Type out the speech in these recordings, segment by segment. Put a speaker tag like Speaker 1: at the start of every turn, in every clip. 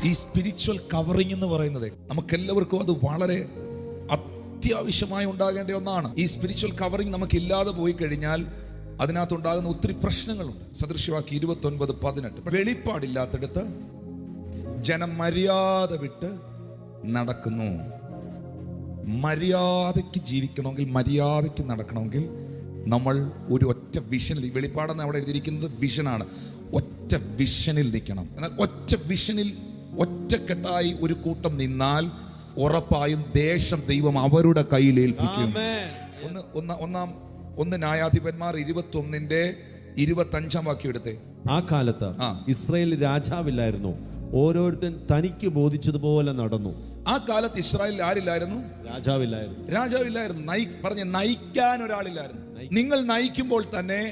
Speaker 1: ഈ spiritual covering എന്ന് പറയുന്നത് നമുക്കെല്ലാവർക്കും അത് വളരെ അത്യാവശ്യമായി ഉണ്ടാകേണ്ട ഒന്നാണ്. ഈ സ്പിരിച്വൽ കവറിംഗ് നമുക്കില്ലാതെ പോയി കഴിഞ്ഞാൽ അതിനകത്തുണ്ടാകുന്ന ഒത്തിരി പ്രശ്നങ്ങളുണ്ട്. സദൃശ്യവാക്യം 29:18. വെളിപ്പാടില്ലാത്തടുത്ത് ജനം മര്യാദ വിട്ട് നടക്കുന്നു. മര്യാദയ്ക്ക് ജീവിക്കണമെങ്കിൽ, മര്യാദയ്ക്ക് നടക്കണമെങ്കിൽ നമ്മൾ ഒരു ഒറ്റ വിഷനിൽ, വെളിപ്പാടെന്ന് അവിടെ എഴുതിയിരിക്കുന്നത് വിഷനാണ്, ഒറ്റ വിഷനിൽ നിൽക്കണം. എന്നാൽ ഒറ്റ വിഷനിൽ ഒറ്റക്കെട്ടായി ഒരു കൂട്ടം നിന്നാൽ ഉറപ്പായും ദേശം ദൈവം അവരുടെ കയ്യിൽ ഏൽപ്പിക്കും. ഒന്ന് ന്യായാധിപന്മാർ 21:25 വാക്യം എടുത്തേ.
Speaker 2: ആ കാലത്ത് ഇസ്രായേൽ രാജാവില്ലായിരുന്നു, ഓരോരുത്തൻ തനിക്ക് ബോധിച്ചതുപോലെ നടന്നു.
Speaker 1: ആ കാലത്ത് ഇസ്രായേലിൽ ആരില്ലായിരുന്നു? രാജാവില്ലായിരുന്നു. പറഞ്ഞ നയിക്കാൻ ഒരാളില്ലായിരുന്നു. നിങ്ങൾ നയിക്കുമ്പോൾ തന്നെ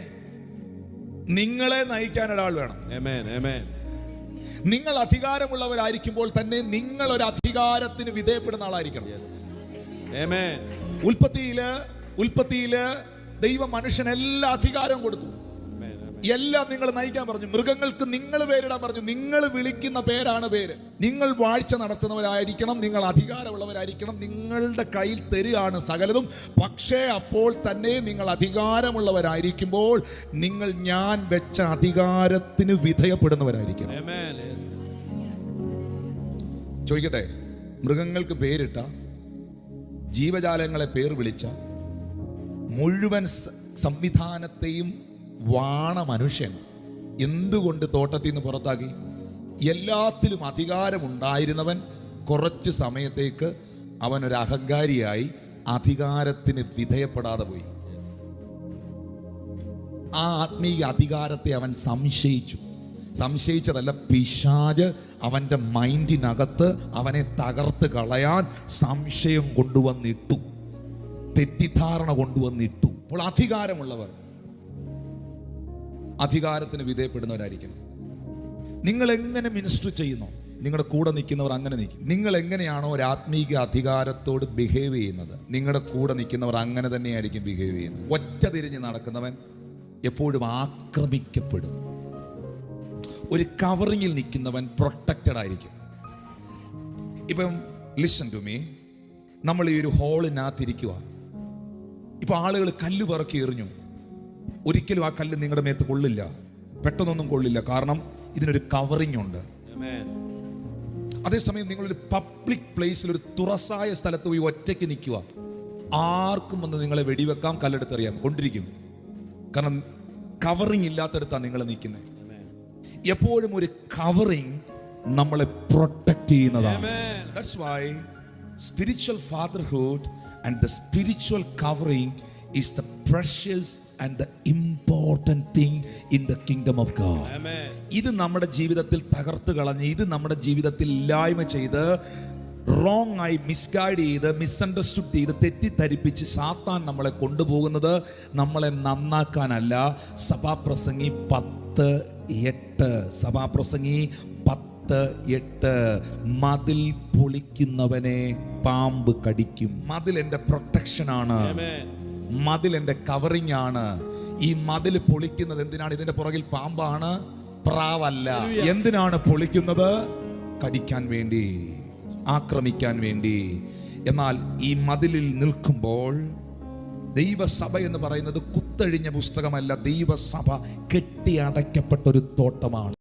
Speaker 1: നിങ്ങളെ നയിക്കാൻ ഒരാൾ വേണം. നിങ്ങൾ അധികാരമുള്ളവരായിരിക്കുമ്പോൾ തന്നെ നിങ്ങൾ ഒരു അധികാരത്തിന് വിധേയപ്പെടുന്ന ആളായിരിക്കണം. ഉൽപ്പത്തിയില് ദൈവം മനുഷ്യന് എല്ലാ അധികാരവും കൊടുത്തു. എല്ലാം നിങ്ങൾ നയിക്കാൻ പറഞ്ഞു. മൃഗങ്ങൾക്ക് നിങ്ങൾ പേരിടാൻ പറഞ്ഞു. നിങ്ങൾ വിളിക്കുന്ന പേരാണ് പേര്. നിങ്ങൾ വാഴ്ച നടത്തുന്നവരായിരിക്കണം, നിങ്ങൾ അധികാരമുള്ളവരായിരിക്കണം, നിങ്ങളുടെ കയ്യിൽ തരികയാണ് സകലതും. പക്ഷേ അപ്പോൾ തന്നെ നിങ്ങൾ അധികാരമുള്ളവരായിരിക്കുമ്പോൾ നിങ്ങൾ ഞാൻ വെച്ച അധികാരത്തിന് വിധേയപ്പെടുന്നവരായിരിക്കണം. ചോദിക്കട്ടെ, മൃഗങ്ങൾക്ക് പേരിട്ട, ജീവജാലങ്ങളെ പേർ വിളിച്ച, മുഴുവൻ സംവിധാനത്തെയും വാണ മനുഷ്യൻ എന്തുകൊണ്ട് തോട്ടത്തിൽ നിന്ന് പുറത്താക്കി? എല്ലാത്തിലും അധികാരമുണ്ടായിരുന്നവൻ കുറച്ച് സമയത്തേക്ക് അവൻ ഒരു അഹങ്കാരിയായി അധികാരത്തിന് വിധേയപ്പെടാതെ പോയി. ആ ആത്മീയ അധികാരത്തെ അവൻ സംശയിച്ചതല്ല, പിശാച് അവൻ്റെ മൈൻഡിനകത്ത് അവനെ തകർത്ത് കളയാൻ സംശയം കൊണ്ടുവന്നിട്ടു, തെറ്റിദ്ധാരണ കൊണ്ടുവന്നിട്ടു. അപ്പോൾ അധികാരമുള്ളവർ അധികാരത്തിന് വിധേയപ്പെടുന്നവരായിരിക്കണം. നിങ്ങൾ എങ്ങനെ മിനിസ്റ്റർ ചെയ്യുന്നു, നിങ്ങളുടെ കൂടെ നിൽക്കുന്നവർ അങ്ങനെ നിൽക്കും. നിങ്ങൾ എങ്ങനെയാണോ ഒരു ആത്മീക അധികാരത്തോട് ബിഹേവ് ചെയ്യുന്നത്, നിങ്ങളുടെ കൂടെ നിൽക്കുന്നവർ അങ്ങനെ തന്നെയായിരിക്കും ബിഹേവ് ചെയ്യുന്നത്. ഒറ്റ തിരിഞ്ഞ് നടക്കുന്നവൻ എപ്പോഴും ആക്രമിക്കപ്പെടും. ഒരു കവറിങ്ങിൽ നിൽക്കുന്നവൻ പ്രൊട്ടക്റ്റഡ് ആയിരിക്കും. ഇപ്പം ലിസൺ ടു മീ, നമ്മൾ ഈ ഒരു ഹോളിനകത്തിരിക്കുക. ഇപ്പൊ ആളുകൾ കല്ല് പറക്കി എറിഞ്ഞു, ഒരിക്കലും ആ കല്ല് നിങ്ങളുടെ മേത്ത് കൊള്ളില്ല, പെട്ടെന്നൊന്നും കൊള്ളില്ല. കാരണം ഇതിനൊരു കവറിങ് ഉണ്ട്. അതേസമയം നിങ്ങളൊരു പബ്ലിക് പ്ലേസിൽ, ഒരു തുറസായ സ്ഥലത്ത് പോയി ഒറ്റയ്ക്ക് നിൽക്കുക, ആർക്കും വന്ന് നിങ്ങളെ വെടിവെക്കാം, കല്ലെടുത്തെറിയാം, കൊണ്ടിരിക്കും. കാരണം കവറിങ് ഇല്ലാത്തടത്താണ് നിങ്ങൾ നിൽക്കുന്നത്. എപ്പോഴും ഒരു കവറിങ് നമ്മളെ പ്രൊട്ടക്ട് ചെയ്യുന്നതാണ്. That's why spiritual fatherhood and the spiritual covering is the precious and the important thing in the kingdom of God. ഇത് നമ്മുടെ ജീവിതത്തിൽ തകർത്ത് കളഞ്ഞ്, ഇത് നമ്മുടെ ജീവിതത്തിൽ ഇല്ലായ്മ ചെയ്ത്, റോങ് ആയി മിസ്ഗൈഡ് ചെയ്ത്, മിസ്അണ്ടർസ്റ്റുഡ് ചെയ്ത്, തെറ്റിദ്ധരിപ്പിച്ച് സാത്താൻ നമ്മളെ കൊണ്ടുപോകുന്നത് നമ്മളെ നന്നാക്കാനല്ല. സഭാപ്രസംഗി 10:8 മതിൽ പൊളിക്കുന്നവനെ പാമ്പ് കടിക്കും. മതിൽ എൻ്റെ പ്രൊട്ടക്ഷനാണ്, മതിൽ എൻ്റെ കവറിംഗ് ആണ്. ഈ മതിൽ പൊളിക്കുന്നത് എന്തിനാണ്? ഇതിന്റെ പുറകിൽ പാമ്പാണ്, പ്രാവല്ല. എന്തിനാണ് പൊളിക്കുന്നത്? കടിക്കാൻ വേണ്ടി, ആക്രമിക്കാൻ വേണ്ടി. എന്നാൽ ഈ മതിലിൽ നിൽക്കുമ്പോൾ ദൈവസഭ എന്ന് പറയുന്നത് കുത്തഴിഞ്ഞ പുസ്തകമല്ല. ദൈവസഭ കെട്ടി അടയ്ക്കപ്പെട്ട ഒരു തോട്ടമാണ്.